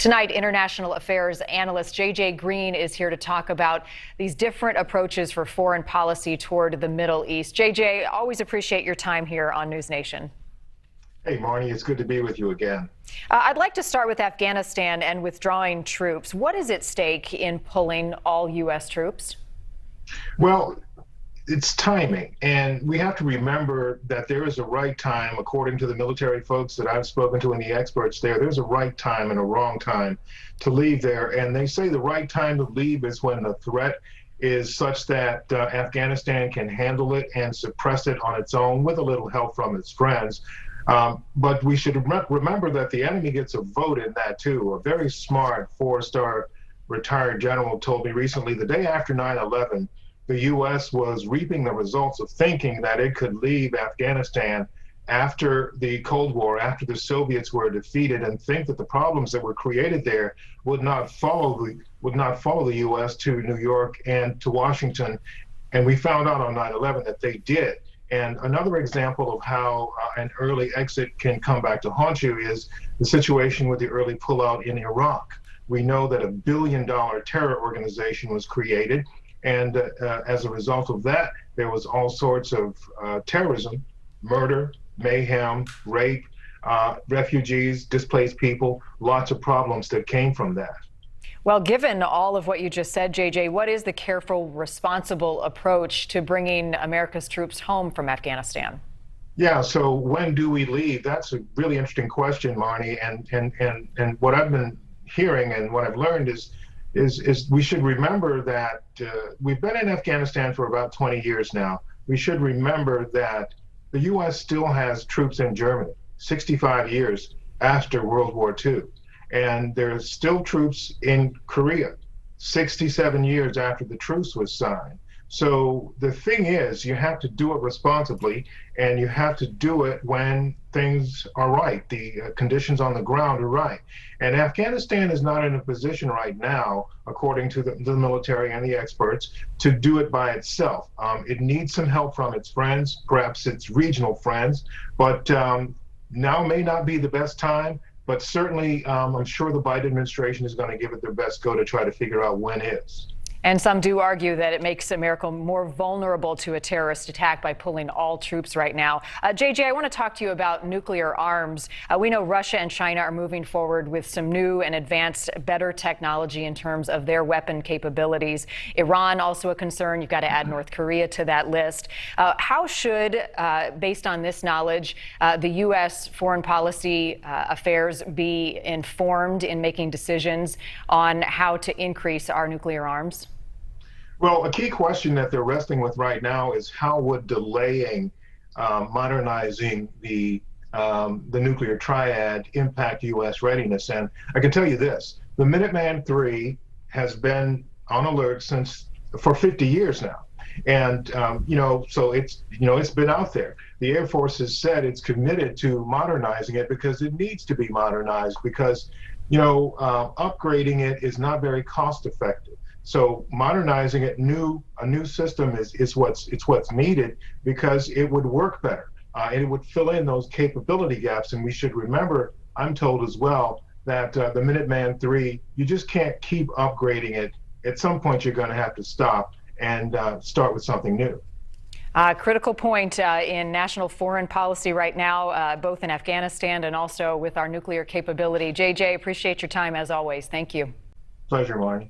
Tonight, international affairs analyst J.J. Green is here to talk about these different approaches for foreign policy toward the Middle East. J.J., always appreciate your time here on NewsNation. Hey, Marnie, it's good to be with you again. I'd like to start with Afghanistan and withdrawing troops. What is at stake in pulling all U.S. troops? Well, it's timing, and we have to remember that there is a right time, according to the military folks that I've spoken to and the experts there's a right time and a wrong time to leave there. And they say the right time to leave is when the threat is such that Afghanistan can handle it and suppress it on its own with a little help from its friends. But we should remember that the enemy gets a vote in that too. A very smart four-star retired general told me recently, the day after 9/11, the U.S. was reaping the results of thinking that it could leave Afghanistan after the Cold War, after the Soviets were defeated, and think that the problems that were created there would not follow the U.S. to New York and to Washington. And we found out on 9/11 that they did. And another example of how an early exit can come back to haunt you is the situation with the early pullout in Iraq. We know that $1 billion terror organization was created. And as a result of that, there was all sorts of terrorism, murder, mayhem, rape, refugees, displaced people, lots of problems that came from that. Well, given all of what you just said, JJ, what is the careful, responsible approach to bringing America's troops home from Afghanistan? Yeah, so when do we leave? That's a really interesting question, Marnie. And what I've been hearing and what I've learned is we should remember that we've been in Afghanistan for about 20 years now. We should remember that the U.S. still has troops in Germany, 65 years after World War II. And there's still troops in Korea, 67 years after the truce was signed. So the thing is, you have to do it responsibly, and you have to do it when things are right, the conditions on the ground are right. And Afghanistan is not in a position right now, according to the military and the experts, to do it by itself. It needs some help from its friends, perhaps its regional friends, but now may not be the best time. But certainly, I'm sure the Biden administration is going to give it their best go to try to figure out when is. And some do argue that it makes America more vulnerable to a terrorist attack by pulling all troops right now. JJ, I want to talk to you about nuclear arms. We know Russia and China are moving forward with some new and advanced, better technology in terms of their weapon capabilities. Iran, also a concern. You've got to add North Korea to that list. How should, based on this knowledge, the U.S. foreign policy affairs be informed in making decisions on how to increase our nuclear arms? Well, a key question that they're wrestling with right now is how would delaying modernizing the nuclear triad impact U.S. readiness? And I can tell you this: the Minuteman III has been on alert for 50 years now, and so it's been out there. The Air Force has said it's committed to modernizing it because it needs to be modernized because upgrading it is not very cost effective. So modernizing it, a new system is what's needed because it would work better and it would fill in those capability gaps. And we should remember, I'm told as well, that the Minuteman III, you just can't keep upgrading it. At some point, you're going to have to stop and start with something new. Critical point in national foreign policy right now, both in Afghanistan and also with our nuclear capability. JJ, appreciate your time as always. Thank you. Pleasure, Marnie.